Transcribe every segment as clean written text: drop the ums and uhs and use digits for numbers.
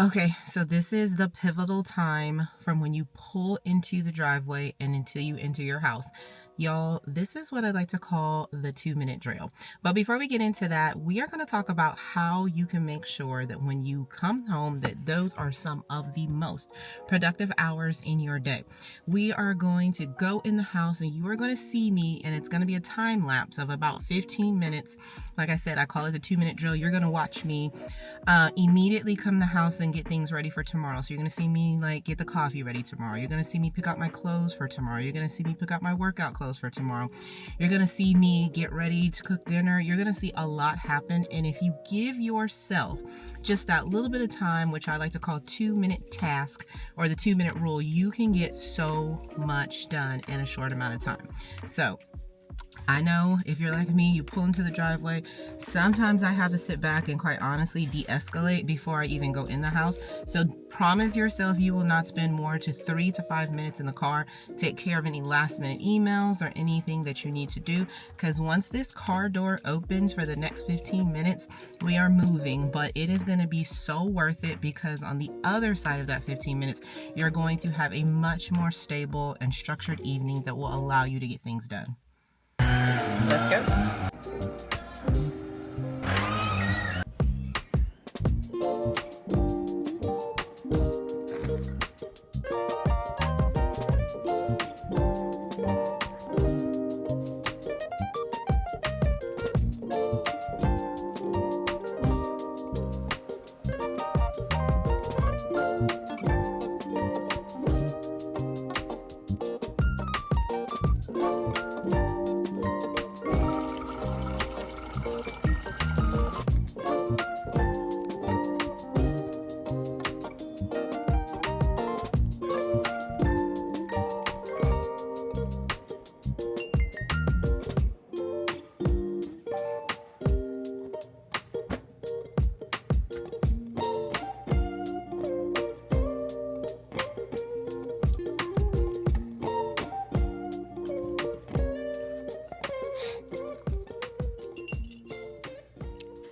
Okay, so this is the pivotal time from when you pull into the driveway and until you enter your house. Y'all, this is what I like to call the 2-minute drill. But before we get into that, we are going to talk about how you can make sure that when you come home that those are some of the most productive hours in your day. We are going to go in the house and you are going to see me, and it's going to be a time lapse of about 15 minutes. Like I said, I call it the 2-minute drill. You're going to watch me immediately come to the house and get things ready for tomorrow. So you're gonna see me like get the coffee ready tomorrow. You're gonna see me pick out my clothes for tomorrow. You're gonna see me pick out my workout clothes for tomorrow. You're gonna see me get ready to cook dinner. You're gonna see a lot happen. And if you give yourself just that little bit of time, which I like to call 2-minute task or the 2-minute rule, you can get so much done in a short amount of time. So I know if you're like me, you pull into the driveway. Sometimes I have to sit back and quite honestly de-escalate before I even go in the house. So promise yourself you will not spend more to 3 to 5 minutes in the car. Take care of any last minute emails or anything that you need to do. Because once this car door opens for the next 15 minutes, we are moving. But it is going to be so worth it because on the other side of that 15 minutes, you're going to have a much more stable and structured evening that will allow you to get things done. Let's go.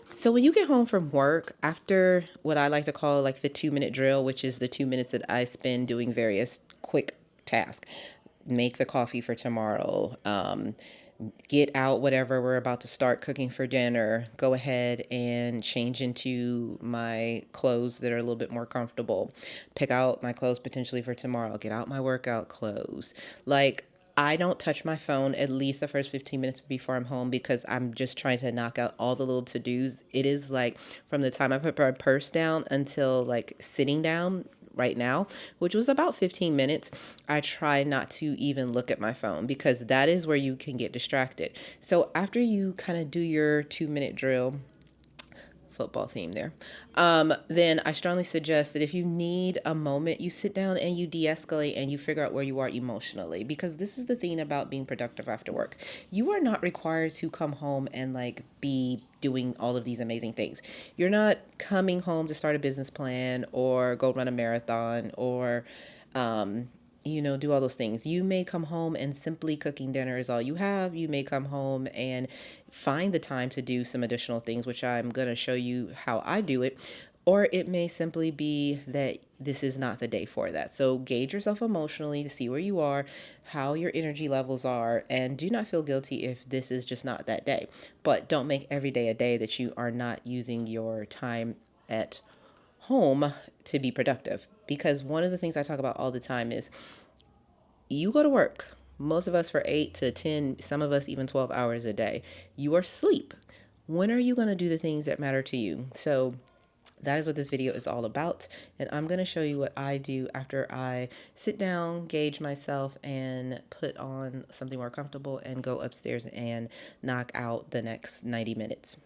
So when you get home from work, after what I like to call like the 2-minute drill, which is the 2 minutes that I spend doing various quick tasks, make the coffee for tomorrow, get out whatever we're about to start cooking for dinner, go ahead and change into my clothes that are a little bit more comfortable, pick out my clothes potentially for tomorrow, get out my workout clothes. Like, I don't touch my phone at least the first 15 minutes before I'm home because I'm just trying to knock out all the little to-dos. It is like from the time I put my purse down until like sitting down right now, which was about 15 minutes, I try not to even look at my phone because that is where you can get distracted. So after you kind of do your 2-minute drill, football theme there, then I strongly suggest that if you need a moment, you sit down and you de-escalate and you figure out where you are emotionally, because this is the thing about being productive after work. You are not required to come home and like be doing all of these amazing things. You're not coming home to start a business plan or go run a marathon or do all those things. You may come home and simply cooking dinner is all you have. You may come home and find the time to do some additional things, which I'm going to show you how I do it. Or it may simply be that this is not the day for that. So gauge yourself emotionally to see where you are, how your energy levels are, and do not feel guilty if this is just not that day. But don't make every day a day that you are not using your time at home to be productive. Because one of the things I talk about all the time is you go to work, most of us for 8 to 10, some of us even 12 hours a day. You are asleep. When are you going to do the things that matter to you? So that is what this video is all about. And I'm going to show you what I do after I sit down, gauge myself, and put on something more comfortable and go upstairs and knock out the next 90 minutes.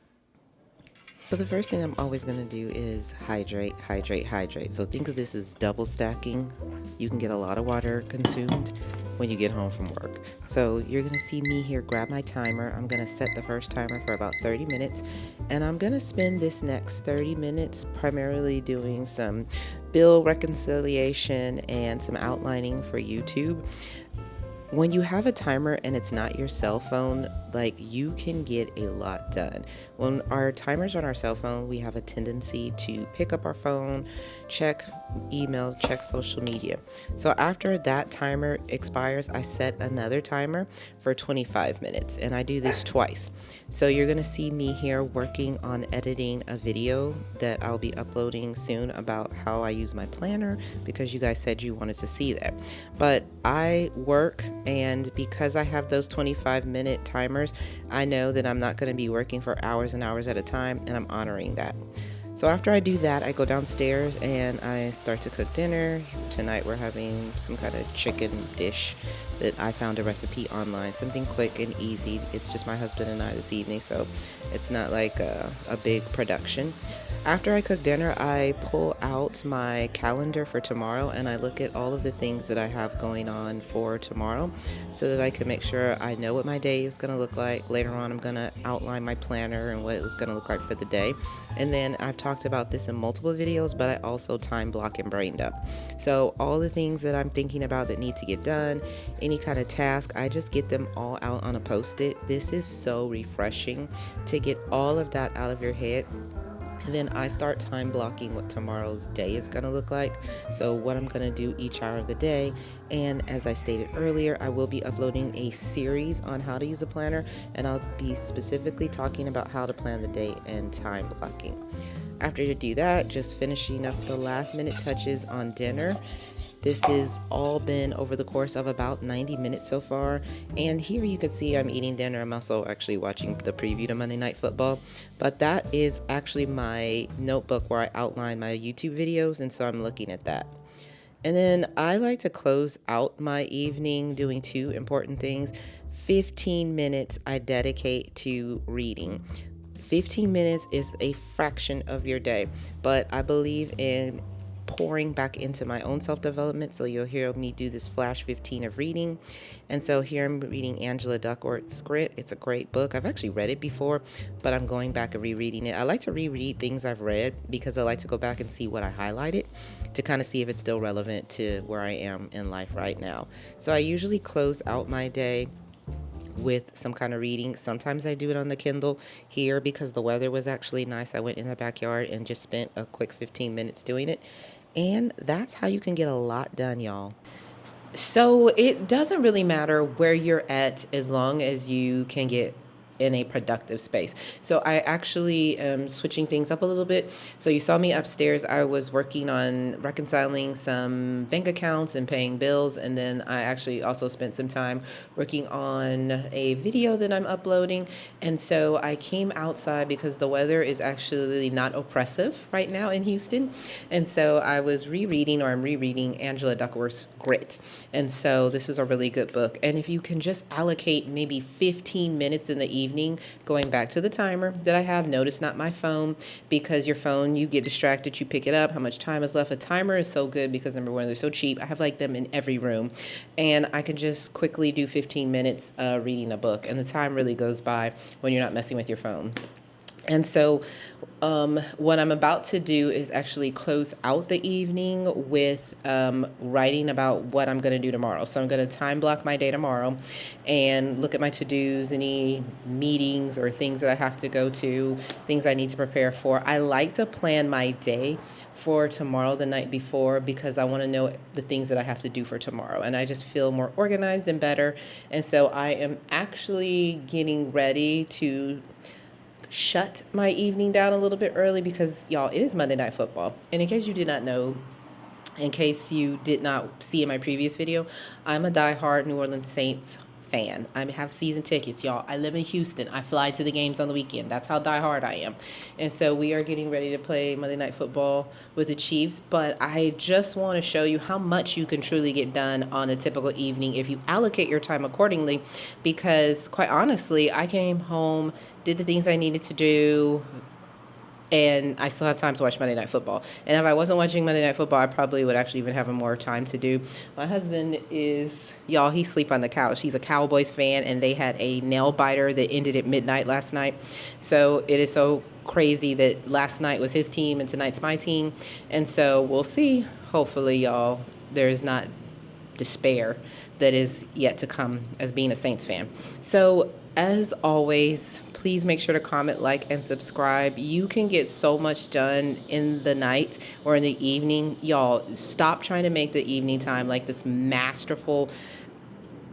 So the first thing I'm always going to do is hydrate, hydrate, hydrate. So think of this as double stacking. You can get a lot of water consumed when you get home from work. So you're going to see me here grab my timer. I'm going to set the first timer for about 30 minutes. And I'm going to spend this next 30 minutes primarily doing some bill reconciliation and some outlining for YouTube. When you have a timer and it's not your cell phone, like you can get a lot done. When our timer's on our cell phone, we have a tendency to pick up our phone, check emails, check social media. So after that timer expires, I set another timer for 25 minutes, and I do this twice. So you're going to see me here working on editing a video that I'll be uploading soon about how I use my planner, because you guys said you wanted to see that. But I work, and because I have those 25-minute timers, I know that I'm not going to be working for hours and hours at a time, and I'm honoring that. So after I do that, I go downstairs and I start to cook dinner. Tonight we're having some kind of chicken dish that I found a recipe online, something quick and easy. It's just my husband and I this evening, so it's not like a big production. After I cook dinner, I pull out my calendar for tomorrow and I look at all of the things that I have going on for tomorrow so that I can make sure I know what my day is going to look like. Later on, I'm going to outline my planner and what it's going to look like for the day. And then I've talked about this in multiple videos, but I also time block and brain dump. So all the things that I'm thinking about that need to get done, any kind of task, I just get them all out on a Post-it. This is so refreshing to get all of that out of your head. And then I start time blocking what tomorrow's day is going to look like. So what I'm going to do each hour of the day. And as I stated earlier, I will be uploading a series on how to use a planner. And I'll be specifically talking about how to plan the day and time blocking. After you do that, just finishing up the last minute touches on dinner. This has all been over the course of about 90 minutes so far. And here you can see I'm eating dinner. I'm also actually watching the preview to Monday Night Football. But that is actually my notebook where I outline my YouTube videos. And so I'm looking at that. And then I like to close out my evening doing two important things. 15 minutes I dedicate to reading. 15 minutes is a fraction of your day, but I believe in pouring back into my own self-development. So you'll hear me do this flash 15 of reading. And so here I'm reading Angela Duckworth's Grit. It's a great book. I've actually read it before, but I'm going back and rereading it. I like to reread things I've read because I like to go back and see what I highlighted to kind of see if it's still relevant to where I am in life right now. So I usually close out my day with some kind of reading. Sometimes I do it on the Kindle. Here, because the weather was actually nice, I went in the backyard and just spent a quick 15 minutes doing it. And that's how you can get a lot done, y'all. So it doesn't really matter where you're at as long as you can get in a productive space. So I actually am switching things up a little bit. So you saw me upstairs. I was working on reconciling some bank accounts and paying bills. And then I actually also spent some time working on a video that I'm uploading. And so I came outside because the weather is actually not oppressive right now in Houston. And so I was I'm rereading Angela Duckworth's Grit. And so this is a really good book. And if you can just allocate maybe 15 minutes in the evening, going back to the timer that I have, notice not my phone, because your phone, you get distracted, you pick it up, how much time is left. A timer is so good because number one, they're so cheap. I have like them in every room, and I can just quickly do 15 minutes reading a book, and the time really goes by when you're not messing with your phone. And so what I'm about to do is actually close out the evening with writing about what I'm going to do tomorrow. So I'm going to time block my day tomorrow and look at my to-dos, any meetings or things that I have to go to, things I need to prepare for. I like to plan my day for tomorrow the night before because I want to know the things that I have to do for tomorrow. And I just feel more organized and better. And so I am actually getting ready to shut my evening down a little bit early because, y'all, it is Monday Night Football. And in case you did not know, in case you did not see in my previous video, I'm a diehard New Orleans Saints fan. I have season tickets, y'all. I live in Houston. I fly to the games on the weekend. That's how diehard I am. And so we are getting ready to play Monday Night Football with the Chiefs. But I just want to show you how much you can truly get done on a typical evening if you allocate your time accordingly. Because quite honestly, I came home, did the things I needed to do, and I still have time to watch Monday Night Football. And if I wasn't watching Monday Night Football, I probably would actually even have more time to do. My husband is, y'all, he sleep on the couch. He's a Cowboys fan, and they had a nail biter that ended at midnight last night. So it is so crazy that last night was his team and tonight's my team. And so we'll see. Hopefully, y'all, there's not despair that is yet to come as being a Saints fan. So, as always, please make sure to comment, like, and subscribe. You can get so much done in the night or in the evening. Y'all, stop trying to make the evening time like this masterful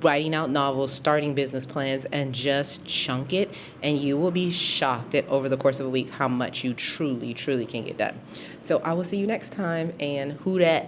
writing out novels, starting business plans, and just chunk it, and you will be shocked at over the course of a week how much you truly, truly can get done. So I will see you next time, and who dat?